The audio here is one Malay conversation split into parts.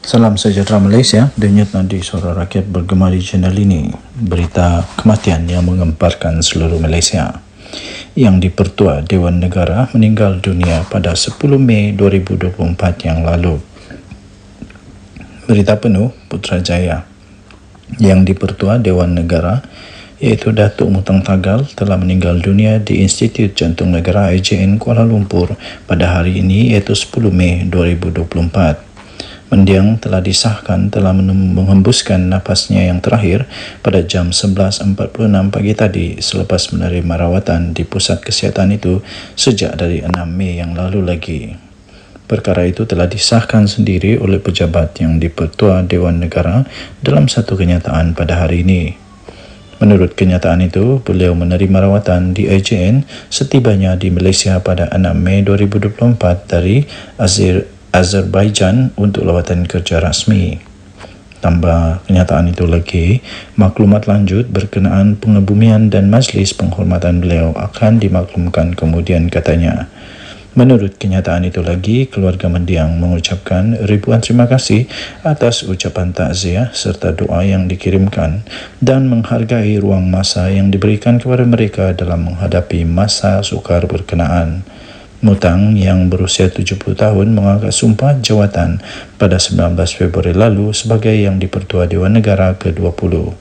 Salam sejahtera Malaysia, denyut nadi suara rakyat bergema di channel ini. Berita kematian yang mengemparkan seluruh Malaysia. Yang di-Pertua Dewan Negara meninggal dunia pada 10 Mei 2024 yang lalu. Berita penuh Putrajaya. Yang di-Pertua Dewan Negara iaitu Datuk Mutang Tagal telah meninggal dunia di Institut Jantung Negara IJN Kuala Lumpur pada hari ini iaitu 10 Mei 2024. Mendiang telah disahkan telah menghembuskan napasnya yang terakhir pada jam 11.46 pagi tadi selepas menerima rawatan di pusat kesihatan itu sejak dari 6 Mei yang lalu lagi. Perkara itu telah disahkan sendiri oleh pejabat yang di-Pertua Dewan Negara dalam satu kenyataan pada hari ini. Menurut kenyataan itu, beliau menerima rawatan di IJN setibanya di Malaysia pada 6 Mei 2024 dari Azerbaijan untuk lawatan kerja rasmi. Tambah kenyataan itu lagi, maklumat lanjut berkenaan pengebumian dan majlis penghormatan beliau akan dimaklumkan kemudian katanya. Menurut kenyataan itu lagi, keluarga mendiang mengucapkan ribuan terima kasih atas ucapan takziah serta doa yang dikirimkan dan menghargai ruang masa yang diberikan kepada mereka dalam menghadapi masa sukar berkenaan. Mutang yang berusia 70 tahun mengangkat sumpah jawatan pada 19 Februari lalu sebagai yang di-Pertua Dewan Negara ke-20.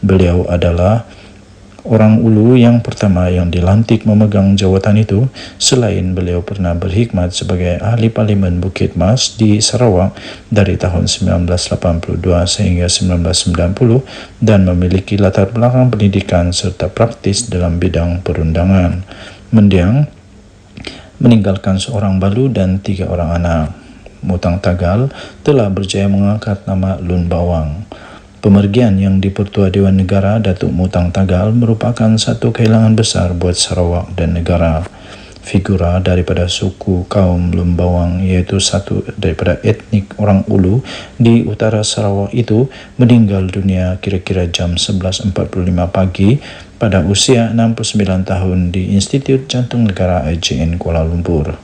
Beliau adalah orang ulu yang pertama yang dilantik memegang jawatan itu selain beliau pernah berkhidmat sebagai ahli Parlimen Bukit Mas di Sarawak dari tahun 1982 sehingga 1990 dan memiliki latar belakang pendidikan serta praktis dalam bidang perundangan. Mendiang meninggalkan seorang balu dan 3 orang anak. Mutang Tagal telah berjaya mengangkat nama Lun Bawang. Pemergian yang di-Pertua Dewan Negara Datuk Mutang Tagal merupakan satu kehilangan besar buat Sarawak dan negara. Figura daripada suku kaum Lun Bawang iaitu satu daripada etnik orang Ulu di utara Sarawak itu meninggal dunia kira-kira jam 11.45 pagi pada usia 69 tahun di Institut Jantung Negara IJN Kuala Lumpur.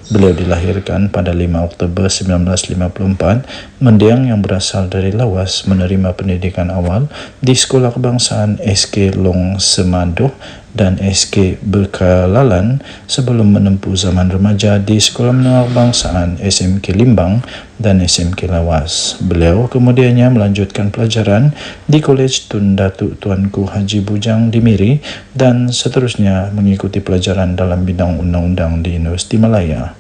Beliau dilahirkan pada 5 Oktober 1954. Mendiang yang berasal dari Lawas menerima pendidikan awal di Sekolah Kebangsaan SK Long Semadoh dan SK Berkalalan sebelum menempuh zaman remaja di Sekolah Menengah Kebangsaan SMK Limbang dan SMK Lawas. Beliau kemudiannya melanjutkan pelajaran di Kolej Tun Datuk Tuanku Haji Bujang di Miri dan seterusnya mengikuti pelajaran dalam bidang undang-undang di Universiti Malaya.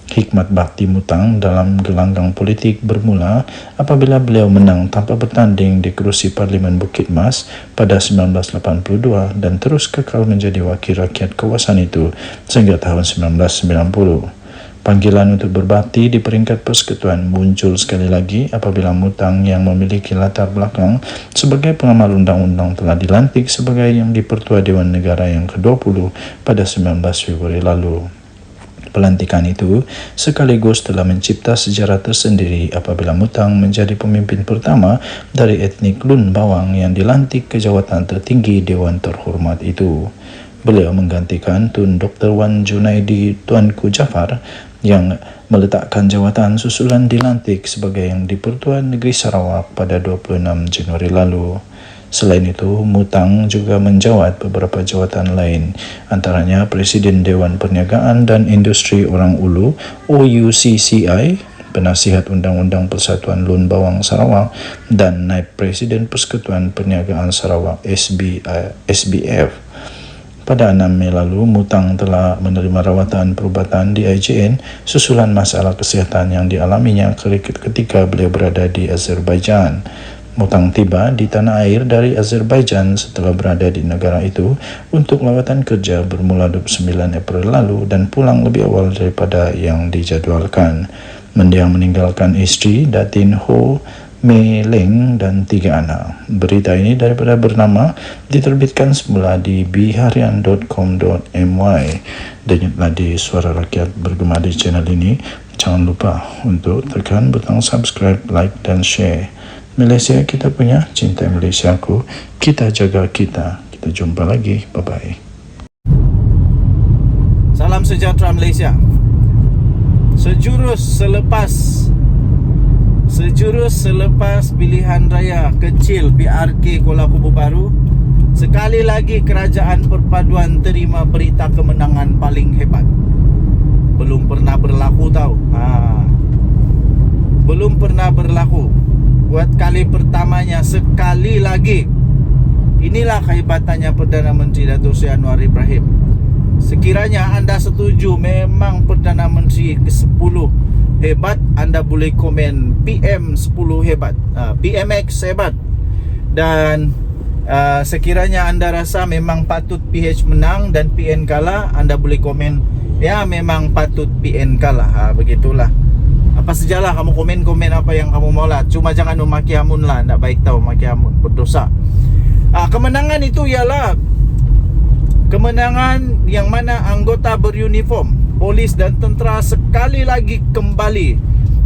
Hikmat bakti Mutang dalam gelanggang politik bermula apabila beliau menang tanpa bertanding di kerusi Parlimen Bukit Mas pada 1982 dan terus kekal menjadi wakil rakyat kawasan itu sehingga tahun 1990. Panggilan untuk berbakti di peringkat persekutuan muncul sekali lagi apabila Mutang yang memiliki latar belakang sebagai pengamal undang-undang telah dilantik sebagai yang di-Pertua Dewan Negara yang ke-20 pada 19 Februari lalu. Pelantikan itu sekaligus telah mencipta sejarah tersendiri apabila Mutang menjadi pemimpin pertama dari etnik Lun Bawang yang dilantik ke jawatan tertinggi Dewan Terhormat itu. Beliau menggantikan Tun Dr. Wan Junaidi Tuanku Jafar yang meletakkan jawatan susulan dilantik sebagai yang di-Pertua Negeri Sarawak pada 26 Januari lalu. Selain itu, Mutang juga menjawat beberapa jawatan lain, antaranya Presiden Dewan Perniagaan dan Industri Orang Ulu OUCCI, Penasihat Undang-Undang Persatuan Lun Bawang Sarawak dan Naib Presiden Persekutuan Perniagaan Sarawak SBF. Pada 6 Mei lalu, Mutang telah menerima rawatan perubatan di IJN susulan masalah kesihatan yang dialaminya ketika beliau berada di Azerbaijan. Mutang tiba di tanah air dari Azerbaijan setelah berada di negara itu untuk lawatan kerja bermula 29 April lalu dan pulang lebih awal daripada yang dijadualkan. Mendiang meninggalkan isteri Datin Ho Mei Leng dan 3 anak. Berita ini daripada bernama diterbitkan semula di biharian.com.my. Denyut nadi suara rakyat bergema di channel ini. Jangan lupa untuk tekan butang subscribe, like dan share. Malaysia kita punya, cinta Malaysiaku, kita jaga kita. Kita jumpa lagi, bye-bye. Salam sejahtera Malaysia. Sejurus selepas sejurus selepas pilihan raya kecil PRK Kuala Kubu Baru, sekali lagi kerajaan perpaduan terima berita kemenangan paling hebat. Belum pernah berlaku tau. Belum pernah berlaku. Buat kali pertamanya, sekali lagi. Inilah kehebatannya Perdana Menteri Datuk Seri Anwar Ibrahim. Sekiranya anda setuju memang Perdana Menteri ke-10 hebat, anda boleh komen PM10 hebat, PMX hebat. Dan sekiranya anda rasa memang patut PH menang dan PN kalah, anda boleh komen ya memang patut PN kalah. Begitulah. Apa sajalah kamu komen apa yang kamu mau lah. Cuma jangan memaki Amun lah. Tak baik tau memaki Amun, berdosa. Kemenangan itu ialah kemenangan yang mana anggota beruniform, polis dan tentera sekali lagi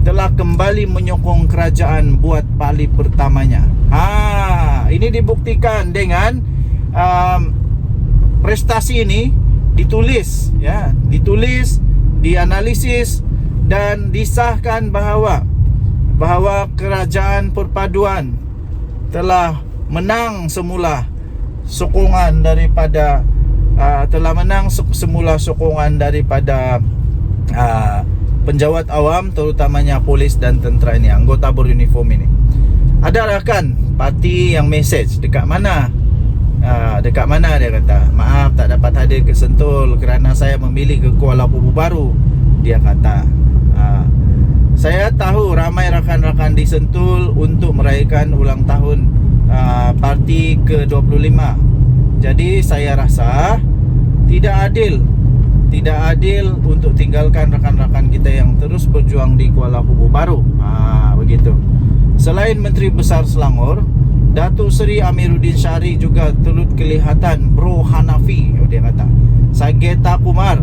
telah kembali menyokong kerajaan buat kali pertamanya. Ini dibuktikan dengan prestasi ini ditulis, dianalisis dan disahkan bahawa kerajaan perpaduan telah menang semula sokongan daripada penjawat awam, terutamanya polis dan tentera ini, anggota beruniform ini. Ada kan parti yang message dekat mana dia kata, maaf tak dapat hadir ke Sentul kerana saya memilih ke Kuala Kubu Baru, dia kata. Saya tahu ramai rakan-rakan di Sentul untuk merayakan ulang tahun parti ke-25. Jadi saya rasa tidak adil untuk tinggalkan rakan-rakan kita yang terus berjuang di Kuala Kubu Baru. Begitu. Selain Menteri Besar Selangor, Datuk Seri Amiruddin Syari juga turut kelihatan pro Hanafi, dia kata. Sageta Kumar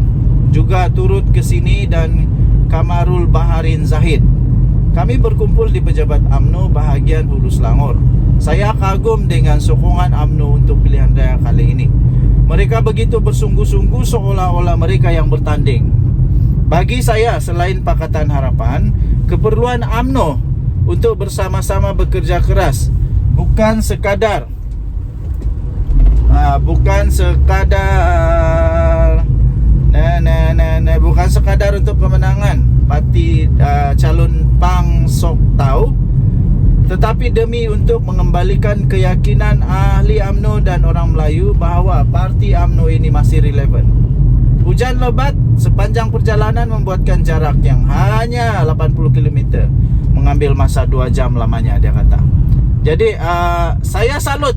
juga turut ke sini dan Kamarul Baharin Zahid. Kami berkumpul di pejabat UMNO bahagian Hulu Selangor. Saya kagum dengan sokongan UMNO untuk pilihan raya kali ini. Mereka begitu bersungguh-sungguh seolah-olah mereka yang bertanding. Bagi saya, selain Pakatan Harapan, keperluan UMNO untuk bersama-sama bekerja keras bukan sekadar untuk kemenangan parti calon Pang Sok Tau, tetapi demi untuk mengembalikan keyakinan ahli UMNO dan orang Melayu bahawa parti UMNO ini masih relevan. Hujan lebat sepanjang perjalanan membuatkan jarak yang hanya 80 km mengambil masa 2 jam lamanya, dia kata. Jadi saya salut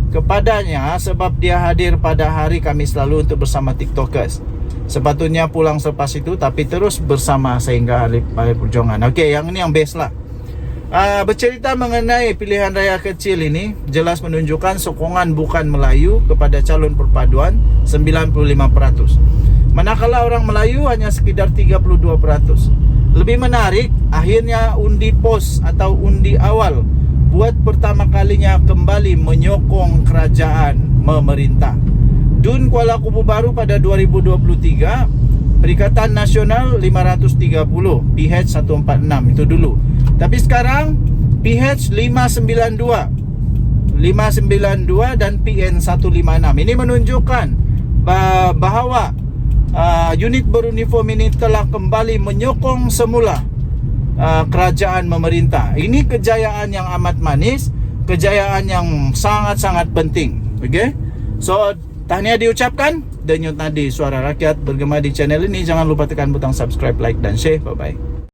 kepadanya sebab dia hadir pada hari Khamis lalu untuk bersama TikTokers. Sepatutnya pulang selepas itu, tapi terus bersama sehingga hari perjuangan. Okey, yang ini yang best lah. Bercerita mengenai pilihan raya kecil ini jelas menunjukkan sokongan bukan Melayu kepada calon perpaduan 95%. Manakala orang Melayu hanya sekitar 32%. Lebih menarik, akhirnya undi pos atau undi awal buat pertama kalinya kembali menyokong kerajaan memerintah. DUN Kuala Kubu Baru pada 2023, Perikatan Nasional 530, PH 146 itu dulu. Tapi sekarang PH 592 dan PN 156. Ini menunjukkan bahawa unit beruniform ini telah kembali menyokong semula kerajaan memerintah. Ini kejayaan yang amat manis, kejayaan yang sangat-sangat penting. Okay? So, tahniah diucapkan. Denyut nadi suara rakyat bergema di channel ini. Jangan lupa tekan butang subscribe, like dan share. Bye-bye.